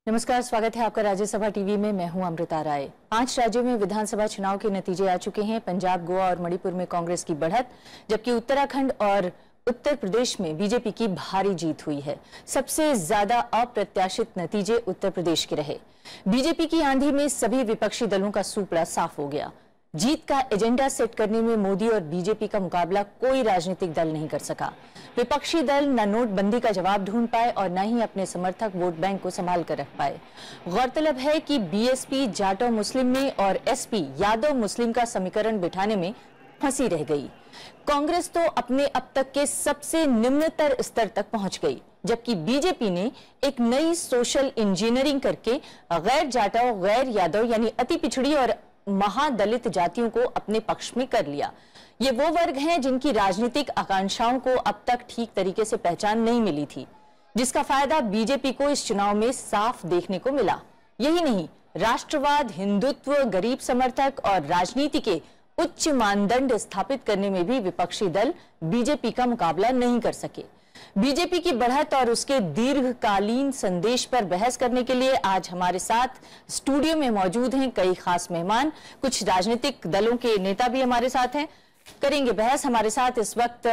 नमस्कार, स्वागत है आपका राज्यसभा टीवी में। मैं हूं अमृता राय। 5 राज्यों में विधानसभा चुनाव के नतीजे आ चुके हैं। पंजाब, गोवा और मणिपुर में कांग्रेस की बढ़त, जबकि उत्तराखंड और उत्तर प्रदेश में बीजेपी की भारी जीत हुई है। सबसे ज्यादा अप्रत्याशित नतीजे उत्तर प्रदेश के रहे। बीजेपी की आंधी में सभी विपक्षी दलों का सूपड़ा साफ हो गया। जीत का एजेंडा सेट करने में मोदी और बीजेपी का मुकाबला कोई राजनीतिक दल नहीं कर सका। विपक्षी दल न नोटबंदी का जवाब ढूंढ पाए और न ही अपने समर्थक वोट बैंक को संभाल कर रख पाए। गौरतलब है कि बीएसपी जाटो मुस्लिम में और एसपी यादव मुस्लिम का समीकरण बिठाने में फंसी रह गई। कांग्रेस तो अपने अब तक के सबसे निम्नतर स्तर तक पहुंच गई, जबकि बीजेपी ने एक नई सोशल इंजीनियरिंग करके गैर जाटो, गैर यादव यानी अति पिछड़ी और महादलित जातियों को अपने पक्ष में कर लिया। ये वो वर्ग हैं जिनकी राजनीतिक आकांक्षाओं को अब तक ठीक तरीके से पहचान नहीं मिली थी, जिसका फायदा बीजेपी को इस चुनाव में साफ देखने को मिला। यही नहीं, राष्ट्रवाद, हिंदुत्व, गरीब समर्थक और राजनीति के उच्च मानदंड स्थापित करने में भी विपक्षी दल बीजेपी का मुकाबला नहीं कर सके। बीजेपी की बढ़त और उसके दीर्घकालीन संदेश पर बहस करने के लिए आज हमारे साथ स्टूडियो में मौजूद हैं कई खास मेहमान। कुछ राजनीतिक दलों के नेता भी हमारे साथ हैं, करेंगे बहस। हमारे साथ इस वक्त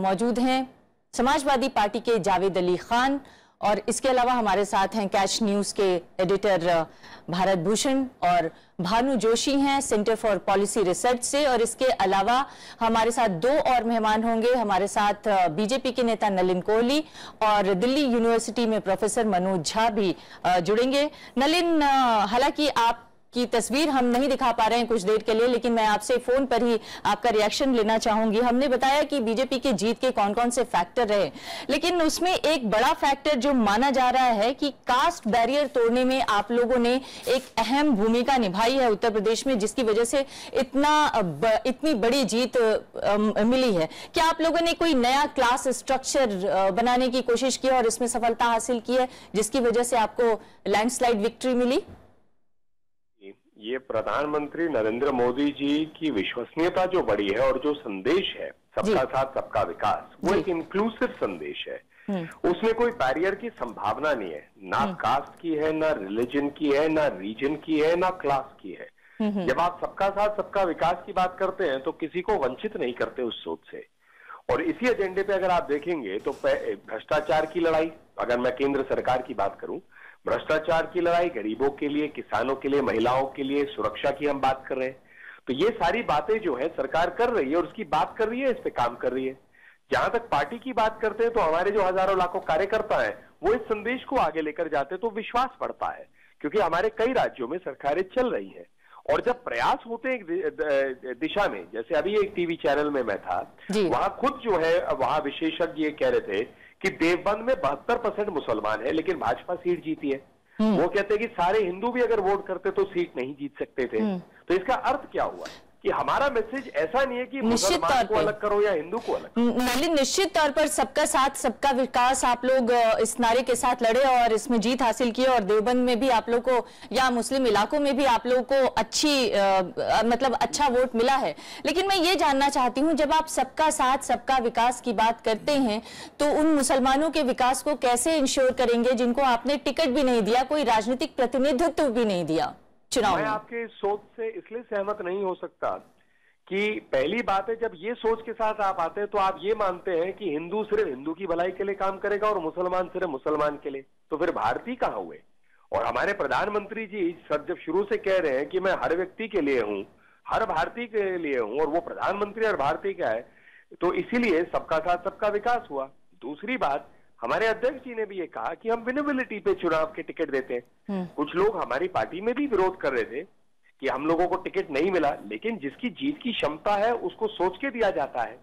मौजूद हैं समाजवादी पार्टी के जावेद अली खान, और इसके अलावा हमारे साथ हैं कैच न्यूज के एडिटर भारत भूषण, और भानु जोशी हैं सेंटर फॉर पॉलिसी रिसर्च से। और इसके अलावा हमारे साथ 2 और मेहमान होंगे। हमारे साथ बीजेपी के नेता नलिन कोहली और दिल्ली यूनिवर्सिटी में प्रोफेसर मनोज झा भी जुड़ेंगे। नलिन, हालांकि आप की तस्वीर हम नहीं दिखा पा रहे हैं कुछ देर के लिए, लेकिन मैं आपसे फोन पर ही आपका रिएक्शन लेना चाहूंगी। हमने बताया कि बीजेपी की जीत के कौन कौन से फैक्टर रहे, लेकिन उसमें एक बड़ा फैक्टर जो माना जा रहा है कि कास्ट बैरियर तोड़ने में आप लोगों ने एक अहम भूमिका निभाई है उत्तर प्रदेश में, जिसकी वजह से इतनी बड़ी जीत मिली है। क्या आप लोगों ने कोई नया क्लास स्ट्रक्चर बनाने की कोशिश की और इसमें सफलता हासिल की है, जिसकी वजह से आपको लैंडस्लाइड विक्ट्री मिली? ये प्रधानमंत्री नरेंद्र मोदी जी की विश्वसनीयता जो बढ़ी है और जो संदेश है सबका साथ सबका विकास, वो एक इंक्लूसिव संदेश है। उसमें कोई बैरियर की संभावना नहीं है, ना कास्ट की है, ना रिलीजन की है, ना रीजन की है, ना क्लास की है। जब आप सबका साथ सबका विकास की बात करते हैं तो किसी को वंचित नहीं करते उस सोच से। और इसी एजेंडे पे अगर आप देखेंगे तो भ्रष्टाचार की लड़ाई, अगर मैं केंद्र सरकार की बात करूं, भ्रष्टाचार की लड़ाई, गरीबों के लिए, किसानों के लिए, महिलाओं के लिए, सुरक्षा की हम बात कर रहे हैं। तो ये सारी बातें जो है सरकार कर रही है और उसकी बात कर रही है, इस पे काम कर रही है। जहां तक पार्टी की बात करते हैं तो हमारे जो हजारों लाखों कार्यकर्ता हैं वो इस संदेश को आगे लेकर जाते हैं तो विश्वास बढ़ता है, क्योंकि हमारे कई राज्यों में सरकारें चल रही है। और जब प्रयास होते हैं एक दिशा में, जैसे अभी एक टीवी चैनल में मैं था, वहां खुद जो है वहां विशेषज्ञ ये कह रहे थे कि देवबंद में 72% मुसलमान है लेकिन भाजपा सीट जीती है। वो कहते हैं कि सारे हिंदू भी अगर वोट करते तो सीट नहीं जीत सकते थे। तो इसका अर्थ क्या हुआ कि हमारा मैसेज ऐसा नहीं है कि मुसलमान को अलग करो या हिंदू को अलग। नलिन, निश्चित तौर पर सबका साथ सबका विकास आप लोग इस नारे के साथ लड़े और इसमें जीत हासिल की, और देवबंद में भी आप लोग को या मुस्लिम इलाकों में भी आप लोग को अच्छा वोट मिला है। लेकिन मैं ये जानना चाहती हूँ, जब आप सबका साथ सबका विकास की बात करते हैं तो उन मुसलमानों के विकास को कैसे इंश्योर करेंगे जिनको आपने टिकट भी नहीं दिया, कोई राजनीतिक प्रतिनिधित्व भी नहीं दिया चुनाव में? मैं आपके सोच से इसलिए सहमत नहीं हो सकता कि पहली बात है, जब ये सोच के साथ आप आते हैं तो आप ये मानते हैं कि हिंदू सिर्फ हिंदू की भलाई के लिए काम करेगा और मुसलमान सिर्फ मुसलमान के लिए, तो फिर भारतीय कहां हुए? और हमारे प्रधानमंत्री जी सब जब शुरू से कह रहे हैं कि मैं हर व्यक्ति के लिए हूं, हर भारतीय के लिए हूं, और वो प्रधानमंत्री हर भारतीय का है, तो इसीलिए सबका साथ सबका विकास हुआ। दूसरी बात, हमारे अध्यक्ष जी ने भी ये कहा कि हम विनेबिलिटी पे चुनाव के टिकट देते हैं। कुछ लोग हमारी पार्टी में भी विरोध कर रहे थे कि हम लोगों को टिकट नहीं मिला, लेकिन जिसकी जीत की क्षमता है उसको सोच के दिया जाता है।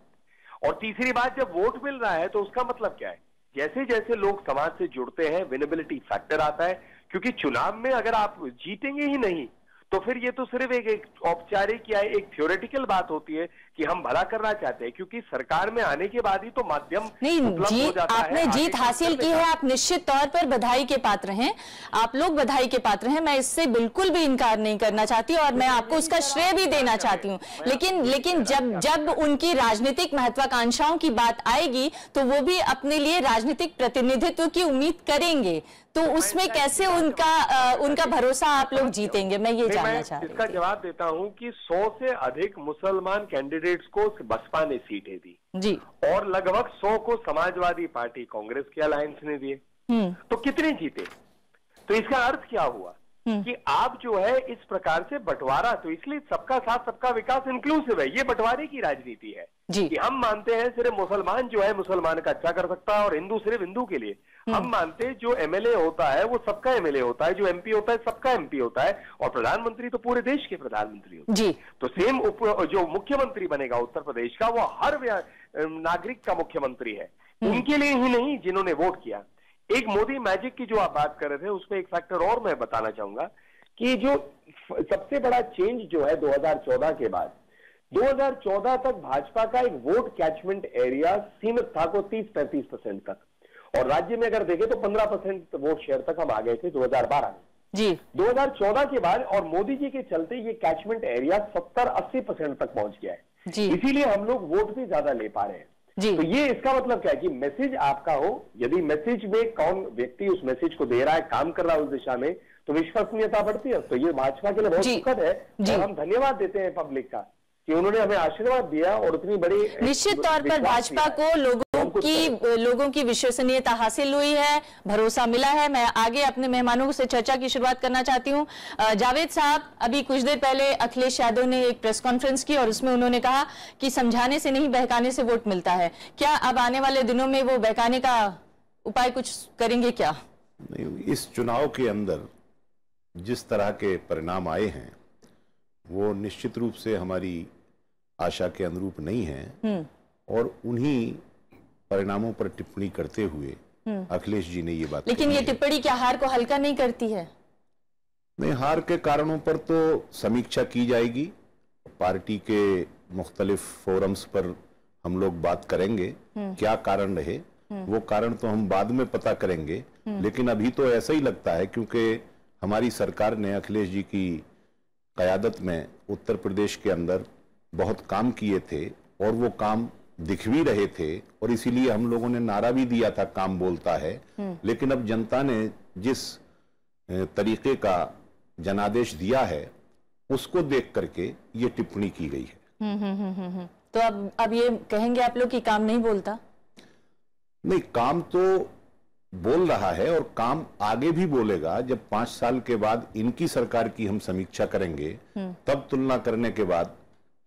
और तीसरी बात, जब वोट मिल रहा है तो उसका मतलब क्या है? जैसे जैसे लोग समाज से जुड़ते हैं विनेबिलिटी फैक्टर आता है, क्योंकि चुनाव में अगर आप जीतेंगे ही नहीं तो फिर ये तो सिर्फ एक औपचारिक या एक थ्योरेटिकल बात होती है कि हम भला करना चाहते हैं, क्योंकि सरकार में आने के बाद ही तो माध्यम नहीं जीत, आपने जीत हासिल की है, आप निश्चित तौर पर बधाई के पात्र हैं, आप लोग बधाई के पात्र हैं, मैं इससे बिल्कुल भी इनकार नहीं करना चाहती और मैं आपको उसका श्रेय भी देना चाहती हूँ। लेकिन जब उनकी राजनीतिक महत्वाकांक्षाओं की बात आएगी तो वो भी अपने लिए राजनीतिक प्रतिनिधित्व की उम्मीद करेंगे, तो उसमें कैसे उनका भरोसा आप लोग जीतेंगे, मैं ये जानना चाहती हूँ। इसका जवाब देता हूं कि 100 से अधिक मुसलमान कैंडिडेट्स को बसपा ने सीटें दी जी, और लगभग 100 को समाजवादी पार्टी कांग्रेस के अलायंस ने दिए, तो कितने जीते? तो इसका अर्थ क्या हुआ कि आप जो है इस प्रकार से बंटवारा, तो इसलिए सबका साथ सबका विकास इंक्लूसिव है, ये बंटवारे की राजनीति है कि हम मानते हैं सिर्फ मुसलमान जो है मुसलमान का अच्छा कर सकता है और हिंदू सिर्फ हिंदू के लिए। हम मानते हैं जो एमएलए होता है वो सबका एमएलए होता है, जो एमपी होता है सबका एमपी होता है, और प्रधानमंत्री तो पूरे देश के प्रधानमंत्री होते हैं। तो सेम जो मुख्यमंत्री बनेगा उत्तर प्रदेश का, वो हर नागरिक का मुख्यमंत्री है, उनके लिए ही नहीं जिन्होंने वोट किया। एक मोदी मैजिक की जो आप बात कर रहे थे उसमें एक फैक्टर और मैं बताना चाहूंगा कि जो सबसे बड़ा चेंज जो है 2014 के बाद, 2014 तक भाजपा का एक वोट कैचमेंट एरिया सीमित था को 30-35% तक, और राज्य में अगर देखें तो 15% वोट शेयर तक हम आ गए थे 2012 में जी। 2014 के बाद और मोदी जी के चलते ये कैचमेंट एरिया 70-80% तक पहुंच गया है जी। इसीलिए हम लोग वोट भी ज्यादा ले पा रहे हैं जी। तो ये इसका मतलब क्या है कि मैसेज आपका हो, यदि मैसेज में कौन व्यक्ति उस मैसेज को दे रहा है, काम कर रहा है उस दिशा में, तो विश्वसनीयता बढ़ती है। तो ये भाजपा के लिए बहुत सुखद है और हम धन्यवाद देते हैं पब्लिक का कि उन्होंने हमें आशीर्वाद दिया और उतनी बड़ी निश्चित तौर पर भाजपा को लोगों की विश्वसनीयता हासिल हुई है, भरोसा मिला है। मैं आगे अपने मेहमानों से चर्चा की शुरुआत करना चाहती हूं। जावेद साहब, अभी कुछ देर पहले अखिलेश यादव ने एक प्रेस कॉन्फ्रेंस की और उसमें उन्होंने कहा कि समझाने से नहीं बहकाने से वोट मिलता है। क्या अब आने वाले दिनों में वो बहकाने का उपाय कुछ करेंगे क्या? नहीं, इस चुनाव के अंदर जिस तरह के परिणाम आए हैं वो निश्चित रूप से हमारी आशा के अनुरूप नहीं है, और उन्हीं परिणामों पर टिप्पणी करते हुए अखिलेश जी ने ये बात, लेकिन ये टिप्पणी क्या हार को हल्का नहीं करती है? नहीं, हार के कारणों पर तो समीक्षा की जाएगी, पार्टी के मुख्तलिफ फोरम्स पर हम लोग बात करेंगे क्या कारण रहे, वो कारण तो हम बाद में पता करेंगे। लेकिन अभी तो ऐसा ही लगता है क्योंकि हमारी सरकार ने अखिलेश जी की क़यादत में उत्तर प्रदेश के अंदर बहुत काम किए थे और वो काम दिख भी रहे थे, और इसीलिए हम लोगों ने नारा भी दिया था काम बोलता है। लेकिन अब जनता ने जिस तरीके का जनादेश दिया है उसको देख करके ये टिप्पणी की गई है। तो अब ये कहेंगे आप लोग कि काम नहीं बोलता? नहीं, काम तो बोल रहा है और काम आगे भी बोलेगा। जब 5 साल के बाद इनकी सरकार की हम समीक्षा करेंगे तब तुलना करने के बाद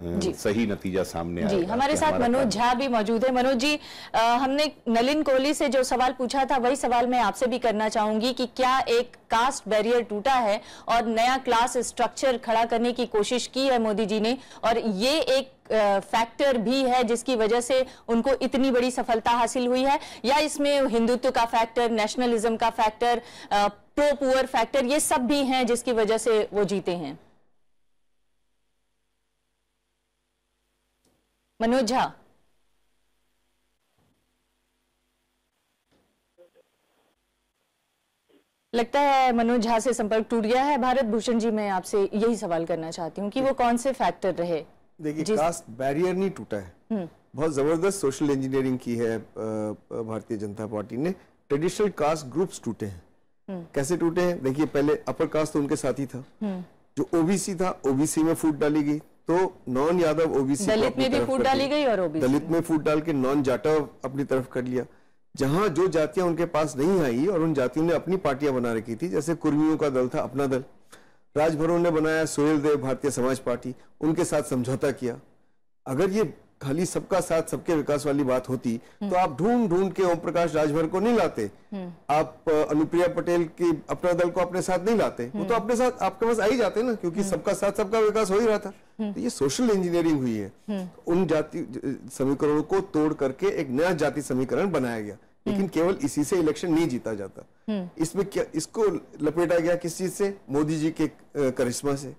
सही नतीजा सामने आएगा। जी, हमारे साथ मनोज झा भी मौजूद है। मनोज जी, हमने नलिन कोहली से जो सवाल पूछा था वही सवाल मैं आपसे भी करना चाहूंगी कि क्या एक कास्ट बैरियर टूटा है और नया क्लास स्ट्रक्चर खड़ा करने की कोशिश की है मोदी जी ने, और ये एक फैक्टर भी है जिसकी वजह से उनको इतनी बड़ी सफलता हासिल हुई है, या इसमें हिंदुत्व का फैक्टर, नेशनलिज्म का फैक्टर, प्रो पुअर फैक्टर, ये सब भी हैं जिसकी वजह से वो जीते हैं? मनोज झा, लगता है मनोज झा से संपर्क टूट गया है। भारत भूषण जी, मैं आपसे यही सवाल करना चाहती हूँ कि वो कौन से फैक्टर रहे? देखिए, कास्ट बैरियर नहीं टूटा है, बहुत जबरदस्त सोशल इंजीनियरिंग की है भारतीय जनता पार्टी ने। ट्रेडिशनल कास्ट ग्रुप्स टूटे हैं। कैसे टूटे हैं? देखिए, पहले अपर कास्ट तो उनके साथ ही था, जो ओबीसी था ओबीसी में फूट डाली गई, तो नॉन यादव ओबीसी दलित में भी फूट डाली गई और ओबीसी दलित में फूट डाल के नॉन जाटव अपनी तरफ कर लिया। जहां जो जातियां उनके पास नहीं आई और उन जातियों ने अपनी पार्टियां बना रखी थी, जैसे कुर्मियों का दल था अपना दल, राजभरों ने बनाया सोहेल देव भारतीय समाज पार्टी, उनके साथ समझौता किया। अगर ये खाली सबका साथ सबके विकास वाली बात होती तो आप ढूंढ ढूंढ के ओम प्रकाश राजभर को नहीं लाते, आप अनुप्रिया पटेल की अपना दल को अपने साथ नहीं लाते, वो तो अपने साथ आपके पास आ ही जाते ना, क्योंकि सबका साथ सबका विकास हो ही रहा था। तो ये सोशल इंजीनियरिंग हुई है। उन जाति समीकरणों को तोड़ करके एक नया जाति समीकरण बनाया गया, लेकिन केवल इसी से इलेक्शन नहीं जीता जाता। इसमें क्या इसको लपेटा गया किस चीज से? मोदी जी के करिश्मा से।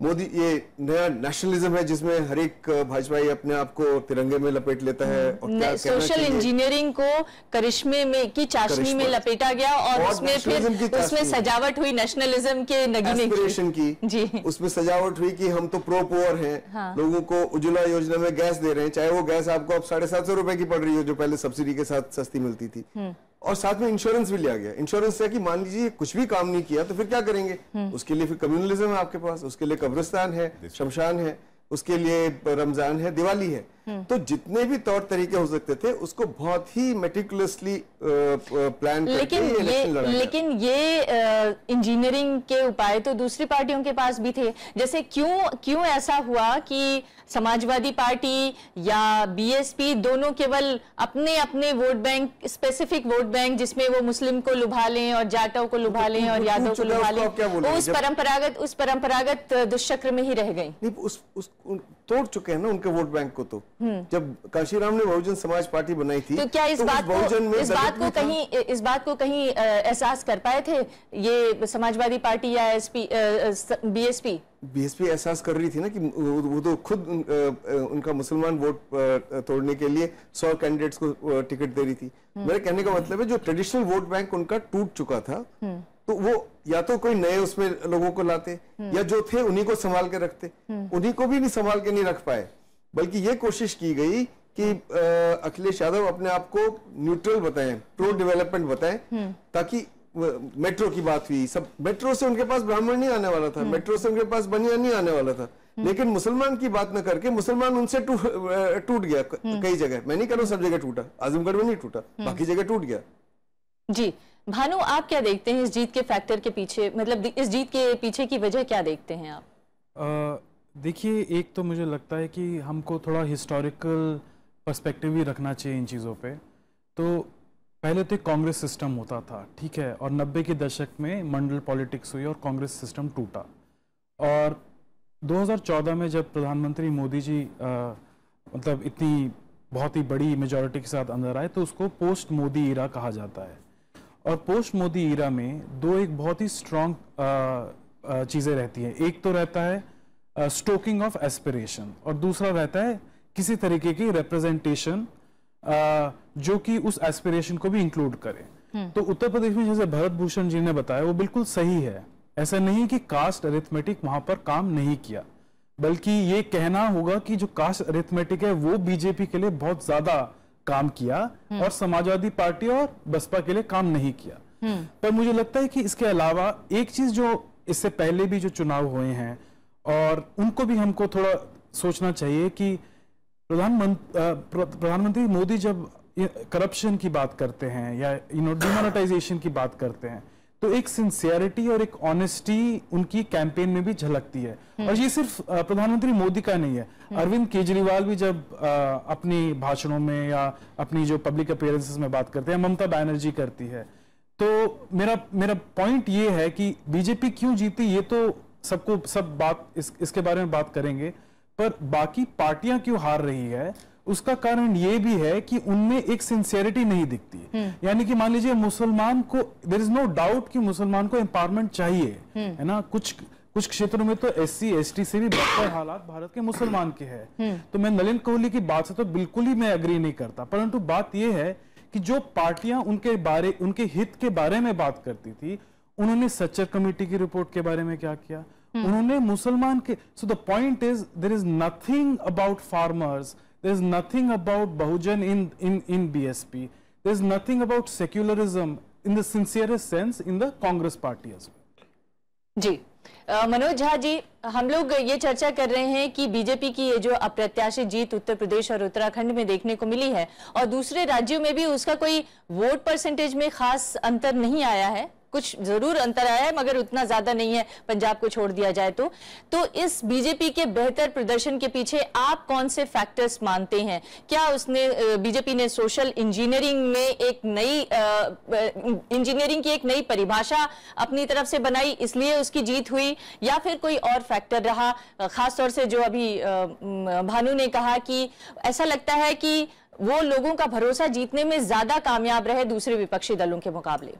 मोदी ये नया नेशनलिज्म है जिसमें हर एक भाजपाई अपने आप को तिरंगे में लपेट लेता है और क्या सोशल इंजीनियरिंग को करिश्मे में की चाशनी में लपेटा गया और उसमें फिर उसमें सजावट हुई नेशनलिज्म के नगीने की जी, उसमें सजावट हुई कि हम तो प्रो पुअर हैं, हाँ। लोगों को उज्ज्वला योजना में गैस दे रहे हैं, चाहे वो गैस आपको अब 750 रुपए की पड़ रही हो जो पहले सब्सिडी के साथ सस्ती मिलती थी, और साथ में इंश्योरेंस भी लिया गया। इंश्योरेंस है कि मान लीजिए कुछ भी काम नहीं किया तो फिर क्या करेंगे, उसके लिए फिर कम्युनलिज्म है आपके पास, उसके लिए कब्रिस्तान है, शमशान है, उसके लिए रमजान है, दिवाली है। तो जितने भी तौर तरीके हो सकते थे उसको बहुत ही मेटिकुलसली प्लान करके लेकिन ये इंजीनियरिंग के उपाय तो दूसरी पार्टियों के पास भी थे। जैसे क्यों ऐसा हुआ कि समाजवादी पार्टी या बीएसपी दोनों केवल अपने अपने vote bank, specific vote bank जिसमें वो मुस्लिम को लुभा लें और जाटव को लुभा लें और यादव को लुभा लें, उस परंपरागत दुष्चक्र में ही रह गई। तोड़ चुके हैं ना उनके वोट बैंक को। तो जब काशीराम ने बहुजन समाज पार्टी बनाई थी तो क्या इस बात को कहीं एहसास कर पाए थे ये समाजवादी पार्टी या बीएसपी एहसास कर रही थी ना कि वो तो खुद उनका मुसलमान वोट तोड़ने के लिए 100 कैंडिडेट्स को टिकट दे रही थी। मेरे कहने का मतलब है जो ट्रेडिशनल वोट बैंक उनका टूट चुका था तो वो या तो कोई नए उसमें लोगों को लाते या जो थे उन्हीं को संभाल के रखते, उन्हीं को भी नहीं संभाल के नहीं रख पाए, बल्कि ये कोशिश की गई कि अखिलेश यादव अपने आप को न्यूट्रल बताएं, प्रो डेवलपमेंट बताएं, ताकि मेट्रो की बात हुई, सब मेट्रो से उनके पास ब्राह्मण नहीं आने वाला था, मेट्रो से उनके पास बनिया नहीं आने वाला था, लेकिन मुसलमान की बात न करके मुसलमान उनसे टूट गया कई जगह। मैं नहीं कह रहा हूं सब जगह टूटा, आजमगढ़ में नहीं टूटा, बाकी जगह टूट गया। जी भानु, आप क्या देखते हैं इस जीत के फैक्टर के पीछे, मतलब इस जीत के पीछे की वजह क्या देखते हैं आप? देखिए, एक तो मुझे लगता है कि हमको थोड़ा हिस्टोरिकल पर्सपेक्टिव भी रखना चाहिए इन चीज़ों पे। तो पहले तो कांग्रेस सिस्टम होता था, ठीक है, और 90 के दशक में मंडल पॉलिटिक्स हुई और कांग्रेस सिस्टम टूटा। और 2014 में जब प्रधानमंत्री मोदी जी मतलब इतनी बहुत ही बड़ी मेजॉरिटी के साथ अंदर आए तो उसको पोस्ट मोदी ईरा कहा जाता है। और पोस्ट मोदी ईरा में एक बहुत ही स्ट्रॉन्ग चीज़ें रहती हैं। एक तो रहता है स्टोकिंग ऑफ एस्पिरेशन और दूसरा रहता है किसी तरीके की रिप्रेजेंटेशन जो कि उस एस्पिरेशन को भी इंक्लूड करे। तो उत्तर प्रदेश में जैसे भरत भूषण जी ने बताया वो बिल्कुल सही है। ऐसा नहीं कि कास्ट अरिथमेटिक वहां पर काम नहीं किया, बल्कि ये कहना होगा कि जो कास्ट अरिथमेटिक है वो बीजेपी के लिए बहुत ज्यादा काम किया और समाजवादी पार्टी और बसपा के लिए काम नहीं किया। पर मुझे लगता है कि इसके अलावा एक चीज जो इससे पहले भी जो चुनाव हुए हैं और उनको भी हमको थोड़ा सोचना चाहिए कि प्रधानमंत्री मोदी जब करप्शन की बात करते हैं या डिमोनेटाइजेशन की बात करते हैं तो एक सिंसियरिटी और एक ऑनेस्टी उनकी कैंपेन में भी झलकती है। और ये सिर्फ प्रधानमंत्री मोदी का नहीं है, अरविंद केजरीवाल भी जब अपनी भाषणों में या अपनी जो पब्लिक अपीयरेंसेस में बात करते हैं, ममता बनर्जी करती है। तो मेरा पॉइंट ये है कि बीजेपी क्यों जीती ये तो सब बात इसके बारे में बात करेंगे, पर बाकी पार्टियां क्यों हार रही है उसका कारण ये भी है कि उनमें एक सिंसियरिटी नहीं दिखती। यानी कि मान लीजिए मुसलमान को, देयर इज नो डाउट कि मुसलमान को एम्पावरमेंट चाहिए, है ना। कुछ क्षेत्रों में तो SC ST से भी बदतर हालात भारत के मुसलमान के हैं। तो मैं नलिन कोहली की बात से तो बिल्कुल ही मैं एग्री नहीं करता, परंतु बात यह है कि जो पार्टियां उनके हित के बारे में बात करती थी, उन्होंने सच्चर कमेटी की रिपोर्ट के बारे में क्या किया, उन्होंने मुसलमान के, so the point is there is nothing about farmers, there is nothing about Bahujan in BSP, there is nothing about secularism in the sincerest sense in the Congress party as well. जी मनोज झा जी, हम लोग ये चर्चा कर रहे हैं कि BJP की ये जो अप्रत्याशित जीत उत्तर प्रदेश और उत्तराखंड में देखने को मिली है और दूसरे राज्यों में भी उसका कोई वोट परसेंटेज में खास अंतर नहीं आया है, कुछ जरूर अंतर आया है मगर उतना ज्यादा नहीं है पंजाब को छोड़ दिया जाए तो इस बीजेपी के बेहतर प्रदर्शन के पीछे आप कौन से फैक्टर्स मानते हैं? क्या उसने बीजेपी ने सोशल इंजीनियरिंग में एक नई इंजीनियरिंग की एक नई परिभाषा अपनी तरफ से बनाई इसलिए उसकी जीत हुई, या फिर कोई और फैक्टर रहा? खासतौर से जो अभी भानु ने कहा कि ऐसा लगता है कि वो लोगों का भरोसा जीतने में ज्यादा कामयाब रहे दूसरे विपक्षी दलों के मुकाबले।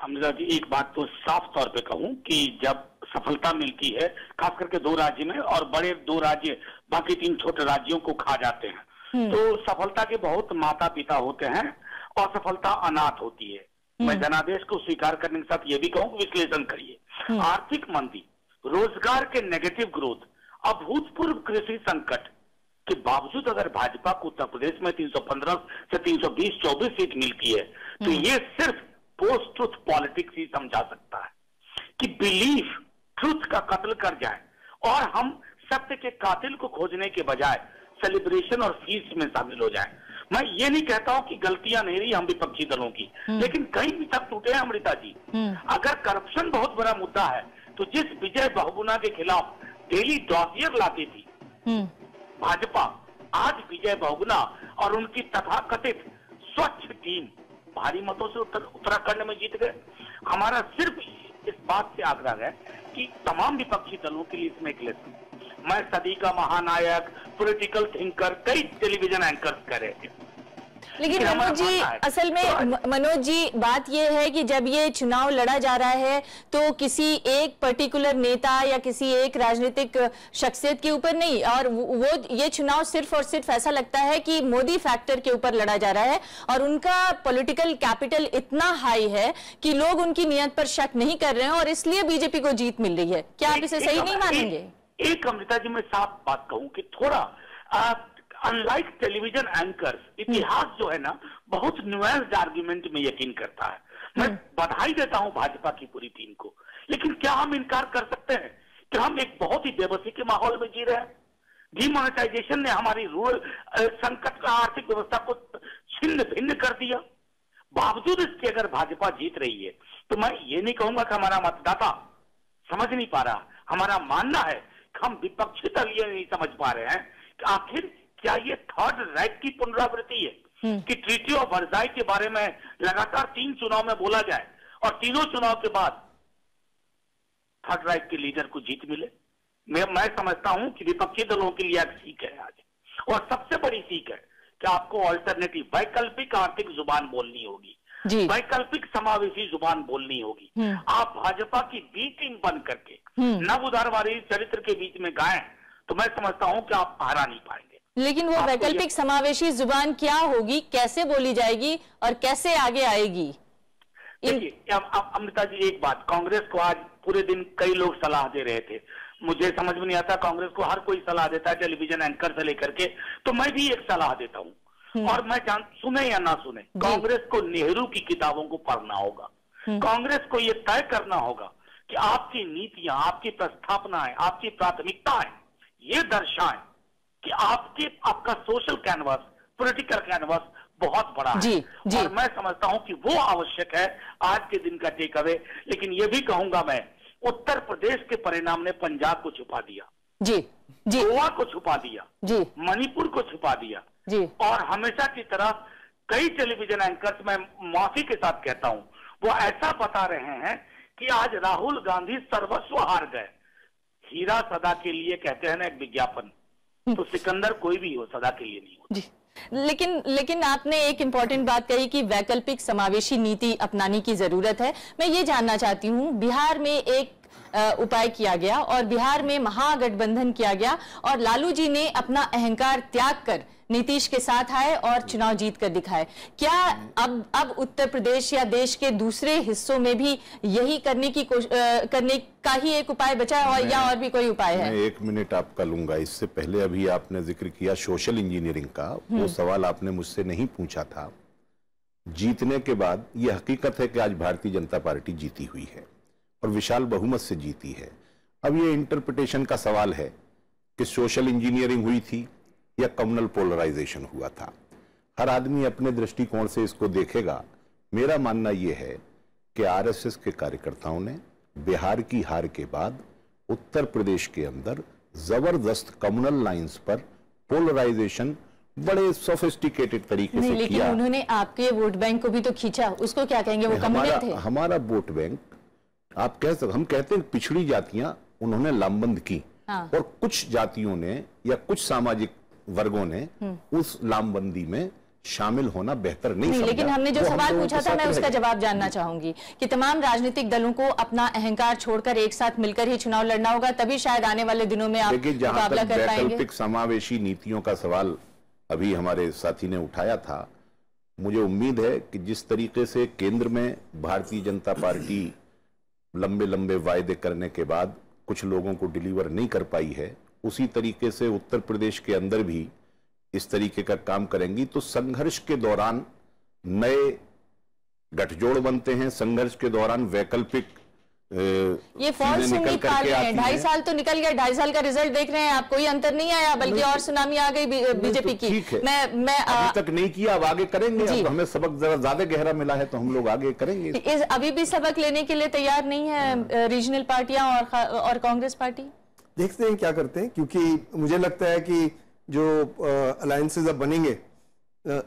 अमृता जी, एक बात तो साफ तौर पे कहूं कि जब सफलता मिलती है, खास करके 2 राज्य में, और बड़े 2 राज्य बाकी 3 छोटे राज्यों को खा जाते हैं। तो सफलता के बहुत माता पिता होते हैं और सफलता अनाथ होती है। मैं जनादेश को स्वीकार करने के साथ ये भी कहूँ कि विश्लेषण करिए। आर्थिक मंदी, रोजगार के नेगेटिव ग्रोथ, अभूतपूर्व कृषि संकट के बावजूद अगर भाजपा को उत्तर प्रदेश में 315 से 320-24 सीट मिलती है, तो ये सिर्फ पोस्ट ट्रुथ पॉलिटिक्स ही समझा सकता है कि बिलीफ ट्रुथ का कत्ल कर जाए और हम सत्य के कातिल को खोजने के बजाय सेलिब्रेशन और फीस्ट में शामिल हो जाए। मैं ये नहीं कहता हूं कि गलतियां नहीं रही हम विपक्षी दलों की, लेकिन कई मिथक टूटे हैं अमृता जी। अगर करप्शन बहुत बड़ा मुद्दा है तो जिस विजय बहुगुणा के खिलाफ डेली डॉसियर लाती थी भाजपा, आज विजय बहुगुणा और उनकी तथाकथित स्वच्छ टीम भारी मतों से उत्तराखंड में जीत गए। हमारा सिर्फ इस बात से आग्रह है कि तमाम विपक्षी दलों के लिए इसमें एक लेसन, मैं सदी का महानायक, पॉलिटिकल थिंकर, कई टेलीविजन एंकर्स कह रहे थे, लेकिन मनोज जी, असल में मनोज जी बात यह है कि जब ये चुनाव लड़ा जा रहा है तो किसी एक पर्टिकुलर नेता या किसी एक राजनीतिक शख्सियत के ऊपर नहीं, और वो ये चुनाव सिर्फ और सिर्फ ऐसा लगता है कि मोदी फैक्टर के ऊपर लड़ा जा रहा है और उनका पॉलिटिकल कैपिटल इतना हाई है कि लोग उनकी नियत पर शक नहीं कर रहे हैं और इसलिए बीजेपी को जीत मिल रही है। क्या आप इसे सही नहीं मानेंगे? एक अमृता जी मैं साफ बात कहूं कि थोड़ा अनलाइक टेलीविजन एंकर्स, इतिहास जो है ना बहुत न्यूएंस्ड आर्गुमेंट में यकीन करता है। मैं बधाई देता हूं भाजपा की पूरी टीम को, लेकिन क्या हम इनकार कर सकते हैं कि हम एक बहुत ही बेबसी के माहौल में जी रहे हैं? डिमोनेटाइजेशन ने हमारी रूरल संकट का आर्थिक व्यवस्था को छिन्न भिन्न कर दिया। बावजूद इसके अगर भाजपा जीत रही है तो मैं ये नहीं कहूंगा कि हमारा मतदाता समझ नहीं पा रहा। हमारा मानना है कि हम विपक्षी दल ये नहीं समझ पा रहे हैं कि आखिर क्या ये थर्ड राइट की पुनरावृत्ति है कि ट्रीटी ऑफ वर्साई के बारे में लगातार 3 चुनाव में बोला जाए और तीनों चुनाव के बाद थर्ड राइट के लीडर को जीत मिले। मैं समझता हूं कि विपक्षी दलों के लिए एक सीख है आज, और सबसे बड़ी सीख है कि आपको ऑल्टरनेटिव वैकल्पिक आर्थिक जुबान बोलनी होगी, वैकल्पिक समावेशी जुबान बोलनी होगी। आप भाजपा की बी टीम बन करके नव उदारवादी चरित्र के बीच में गाएं तो मैं समझता हूं कि आप हरा नहीं पाएंगे। लेकिन वो वैकल्पिक समावेशी जुबान क्या होगी, कैसे बोली जाएगी और कैसे आगे आएगी? देखिए अमृता जी, एक बात, कांग्रेस को आज पूरे दिन कई लोग सलाह दे रहे थे, मुझे समझ में नहीं आता, कांग्रेस को हर कोई सलाह देता है टेलीविजन एंकर से लेकर के, तो मैं भी एक सलाह देता हूं और मैं सुने या ना सुने, कांग्रेस को नेहरू की किताबों को पढ़ना होगा। कांग्रेस को यह तय करना होगा कि आपकी नीतियां, आपकी प्रस्थापनाएं, आपकी प्राथमिकताएं ये दर्शाएं कि आपका सोशल कैनवास, पॉलिटिकल कैनवास बहुत बड़ा है। और मैं समझता हूं कि वो आवश्यक है आज के दिन का टेक अवे। लेकिन ये भी कहूंगा मैं, उत्तर प्रदेश के परिणाम ने पंजाब को छुपा दिया, गोवा को छुपा दिया, मणिपुर को छुपा दिया, और हमेशा की तरह कई टेलीविजन एंकर्स, मैं माफी के साथ कहता हूं, वो ऐसा बता रहे हैं कि आज राहुल गांधी सर्वस्व हार गए। हीरा सदा के लिए कहते हैं ना एक विज्ञापन, तो सिकंदर कोई भी हो सदा के लिए नहीं हो। लेकिन आपने एक इंपॉर्टेंट बात कही कि वैकल्पिक समावेशी नीति अपनाने की जरूरत है। मैं ये जानना चाहती हूँ, बिहार में एक उपाय किया गया और बिहार में महागठबंधन किया गया और लालू जी ने अपना अहंकार त्याग कर नीतीश के साथ आए और चुनाव जीत कर दिखाए। क्या अब उत्तर प्रदेश या देश के दूसरे हिस्सों में भी यही करने का ही एक उपाय बचा है या और भी कोई उपाय है? मैं 1 मिनट आपका लूंगा। इससे पहले अभी आपने जिक्र किया सोशल इंजीनियरिंग का, वो सवाल आपने मुझसे नहीं पूछा था। जीतने के बाद यह हकीकत है कि आज भारतीय जनता पार्टी जीती हुई है और विशाल बहुमत से जीती है। अब ये इंटरप्रिटेशन का सवाल है कि सोशल इंजीनियरिंग हुई थी या कम्युनल पोलराइजेशन हुआ था। हर आदमी अपने दृष्टिकोण से इसको देखेगा। मेरा मानना यह है कि आरएसएस के कार्यकर्ताओं ने बिहार की हार के बाद उत्तर प्रदेश के अंदर जबरदस्त कम्युनल लाइंस पर पोलराइजेशन बड़े सोफिस्टिकेटेड तरीके से लेकिन किया। उन्होंने आपके वोट बैंक को भी तो खींचा, उसको क्या कहेंगे? वो कम्युनल थे। हमारा वोट बैंक आप कह सकते, हम कहते हैं पिछड़ी जातियां उन्होंने लामबंद की, और कुछ जातियों ने या कुछ सामाजिक वर्गों ने उस लामबंदी में शामिल होना बेहतर नहीं समझा। लेकिन हमने जो वो हम सवाल लोगों पूछा के था, साथ मैं रह उसका गए। जवाब जानना चाहूंगी कि तमाम राजनीतिक दलों को अपना अहंकार छोड़कर एक साथ मिलकर ही चुनाव लड़ना होगा, तभी शायद आने वाले दिनों में आप देखिए, जहां मुकाबला तक कर पाएंगे। वैकल्पिक समावेशी नीतियों का सवाल अभी हमारे साथी ने उठाया था, मुझे उम्मीद है कि जिस तरीके से केंद्र में भारतीय जनता पार्टी लंबे लंबे वायदे करने के बाद कुछ लोगों को डिलीवर नहीं कर पाई है, उसी तरीके से उत्तर प्रदेश के अंदर भी इस तरीके का काम करेंगी तो संघर्ष के दौरान नए गठजोड़ बनते हैं, संघर्ष के दौरान वैकल्पिक ये फॉल्स उम्मीद पाल रहे हैं। 2.5 साल तो निकल गया, 2.5 साल का रिजल्ट देख रहे हैं आप, कोई अंतर नहीं आया, बल्कि और सुनामी आ गई बीजेपी की। ठीक है, मैं अभी तक नहीं किया, अब आगे करेंगे। अब हमें सबक जरा ज्यादा गहरा मिला है तो हम लोग आगे करेंगे। अभी भी सबक लेने के लिए तैयार नहीं है रीजनल पार्टियां और कांग्रेस पार्टी? देखते हैं क्या करते हैं, क्योंकि मुझे लगता है कि जो अलायंसेज अब बनेंगे,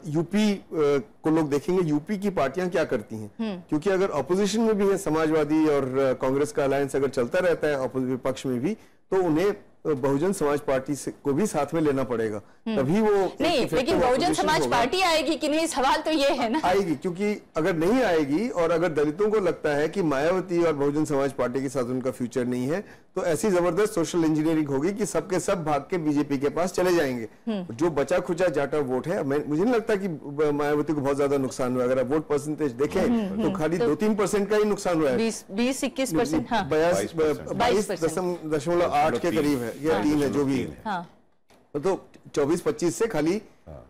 यूपी को लोग देखेंगे यूपी की पार्टियां क्या करती हैं, क्योंकि अगर ऑपोजिशन में भी है समाजवादी और कांग्रेस का अलायंस अगर चलता रहता है विपक्ष में भी, तो उन्हें बहुजन समाज पार्टी से को भी साथ में लेना पड़ेगा, तभी वो नहीं। लेकिन बहुजन समाज पार्टी आएगी कि नहीं, सवाल तो ये है ना। आएगी, क्योंकि अगर नहीं आएगी और अगर दलितों को लगता है कि मायावती और बहुजन समाज पार्टी के साथ उनका फ्यूचर नहीं है, तो ऐसी जबरदस्त सोशल इंजीनियरिंग होगी कि सबके सब भाग के बीजेपी के पास चले जाएंगे। जो बचा खुचा जाटा वोट है, मुझे नहीं लगता कि मायावती को बहुत ज्यादा नुकसान हुआ। अगर आप वोट परसेंटेज देखें तो खाली 2-3% का ही नुकसान हुआ है। 20-21%, 22.8 के करीब है, या 3 है जो भी है। तो 24-25 से खाली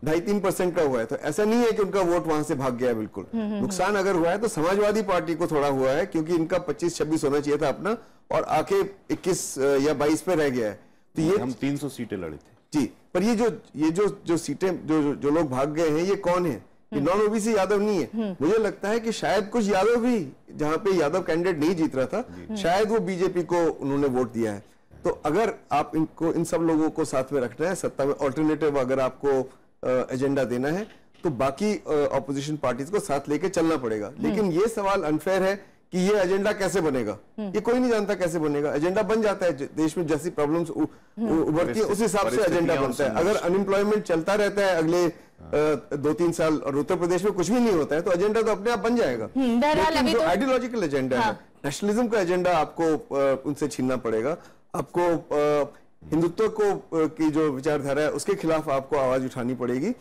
2.5-3% का हुआ है। तो ऐसा नहीं है कि उनका वोट वहां से भाग गया। बिल्कुल नुकसान अगर हुआ है तो समाजवादी पार्टी को थोड़ा हुआ है, क्योंकि इनका 25-26 होना चाहिए था अपना, और आके 21 या 22 पे रह गया है। तो ये हम 300 सीटें लड़े थे जी, पर ये जो सीटें जो लोग भाग गए हैं, ये कौन है? ये नॉन ओबीसी यादव नहीं है। मुझे लगता है कि शायद कुछ यादव भी, जहां पे यादव कैंडिडेट नहीं जीत रहा था, शायद वो बीजेपी को उन्होंने वोट दिया है। तो अगर आप इन सब लोगों को साथ में रखना है, सत्ता में ऑल्टरनेटिव अगर आपको एजेंडा देना है, तो बाकी ऑपोजिशन पार्टीज को साथ लेके चलना पड़ेगा। लेकिन ये सवाल अनफेयर है कि ये एजेंडा कैसे बनेगा। ये कोई नहीं जानता कैसे बनेगा। एजेंडा बन जाता है, देश में जैसी प्रॉब्लम्स उभरती है उस हिसाब से एजेंडा बनता है। अगर अनएम्प्लॉयमेंट चलता रहता है अगले 2-3 साल और उत्तर प्रदेश में कुछ भी नहीं होता है, तो एजेंडा तो अपने आप बन जाएगा। लेकिन जो आइडियोलॉजिकल एजेंडा है, नेशनलिज्म का एजेंडा, आपको उनसे छीनना पड़ेगा। आपको हिंदुत्व को की जो विचारधारा है उसके खिलाफ आपको आवाज उठानी पड़ेगी।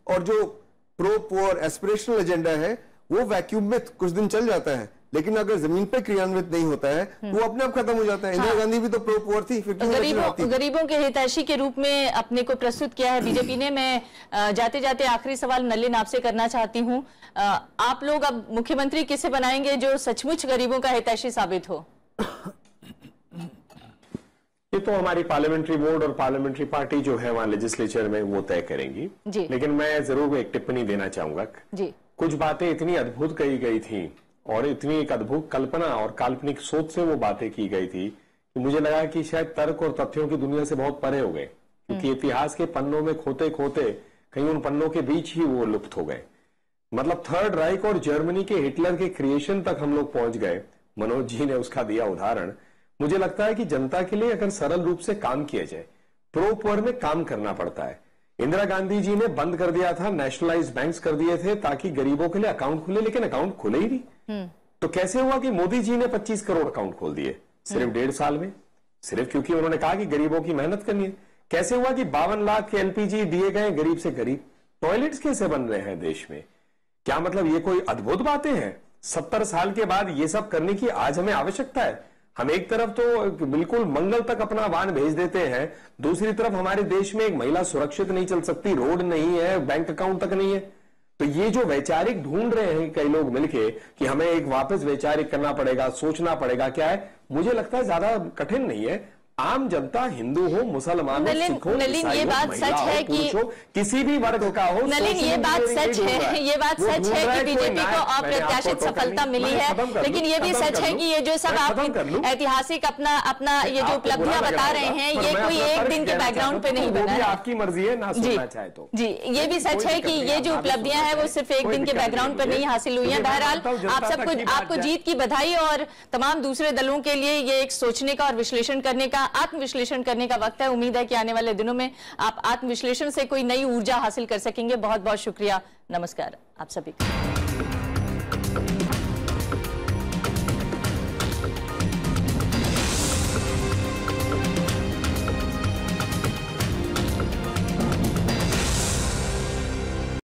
और जो प्रो पुअर एस्पिरेशनल एजेंडा है, वो वैक्यूम में कुछ दिन चल जाता है, लेकिन अगर जमीन पे क्रियान्वित नहीं होता है वो अपने आप खत्म हो जाता है। इंदिरा गांधी भी तो प्रो पुअर थी, फिर क्यों गरीबों के हितैषी के रूप में अपने को प्रस्तुत किया है बीजेपी ने। मैं जाते जाते आखिरी सवाल नलिन आपसे करना चाहती हूँ। आप लोग अब मुख्यमंत्री किसे बनाएंगे जो सचमुच गरीबों का हितैषी साबित हो? ये तो हमारी पार्लियामेंट्री बोर्ड और पार्लियामेंट्री पार्टी जो है वहां लेजिस्लेचर में वो तय करेंगी। लेकिन मैं जरूर एक टिप्पणी देना चाहूंगा जी। कुछ बातें इतनी अद्भुत कही गई थी और इतनी एक अद्भुत कल्पना और काल्पनिक सोच से वो बातें की गई थी कि मुझे लगा कि शायद तर्क और तथ्यों की दुनिया से बहुत परे हो गए, क्योंकि इतिहास के पन्नों में खोते खोते कहीं उन पन्नों के बीच ही वो लुप्त हो गए। मतलब थर्ड राइक और जर्मनी के हिटलर के क्रिएशन तक हम लोग पहुंच गए। मनोज जी ने उसका दिया उदाहरण। मुझे लगता है कि जनता के लिए अगर सरल रूप से काम किया जाए, प्रो पुअर में काम करना पड़ता है। इंदिरा गांधी जी ने बंद कर दिया था, नेशनलाइज्ड बैंक्स कर दिए थे ताकि गरीबों के लिए अकाउंट खुले, लेकिन अकाउंट खुले ही नहीं। तो कैसे हुआ कि मोदी जी ने 25 करोड़ अकाउंट खोल दिए सिर्फ 1.5 साल में, सिर्फ क्योंकि उन्होंने कहा कि गरीबों की मेहनत करनी है। कैसे हुआ कि 52 लाख के एलपीजी दिए गए गरीब से गरीब? टॉयलेट्स कैसे बन रहे हैं देश में? क्या मतलब ये कोई अद्भुत बातें हैं? 70 साल के बाद ये सब करने की आज हमें आवश्यकता है। हम एक तरफ तो बिल्कुल मंगल तक अपना वाहन भेज देते हैं, दूसरी तरफ हमारे देश में एक महिला सुरक्षित नहीं चल सकती, रोड नहीं है, बैंक अकाउंट तक नहीं है। तो ये जो वैचारिक ढूंढ रहे हैं कई लोग मिलके कि हमें एक वापस वैचारिक करना पड़ेगा, सोचना पड़ेगा, क्या है, मुझे लगता है ज्यादा कठिन नहीं है। आम जनता, हिंदू हो, मुसलमान हो, सिख हो, ये बात सच है कि किसी भी वर्ग का हो, नलिन ये बात सच है, ये बात सच है कि बीजेपी को अप्रत्याशित सफलता मिली है। लेकिन ये भी सच है कि ये जो सब आप ऐतिहासिक अपना ये जो उपलब्धियां बता रहे हैं, ये कोई एक दिन के बैकग्राउंड पे नहीं बना है। आपकी मर्जी है ना सुनना चाहे तो। जी, ये भी सच है कि ये जो उपलब्धियां हैं वो सिर्फ एक दिन के बैकग्राउंड पर नहीं हासिल हुई है। बहरहाल आप सबको, आपको जीत की बधाई और तमाम दूसरे दलों के लिए ये एक सोचने का और विश्लेषण करने का आत्मविश्लेषण करने का वक्त है। उम्मीद है कि आने वाले दिनों में आप आत्मविश्लेषण से कोई नई ऊर्जा हासिल कर सकेंगे। बहुत बहुत शुक्रिया, नमस्कार आप सभी का।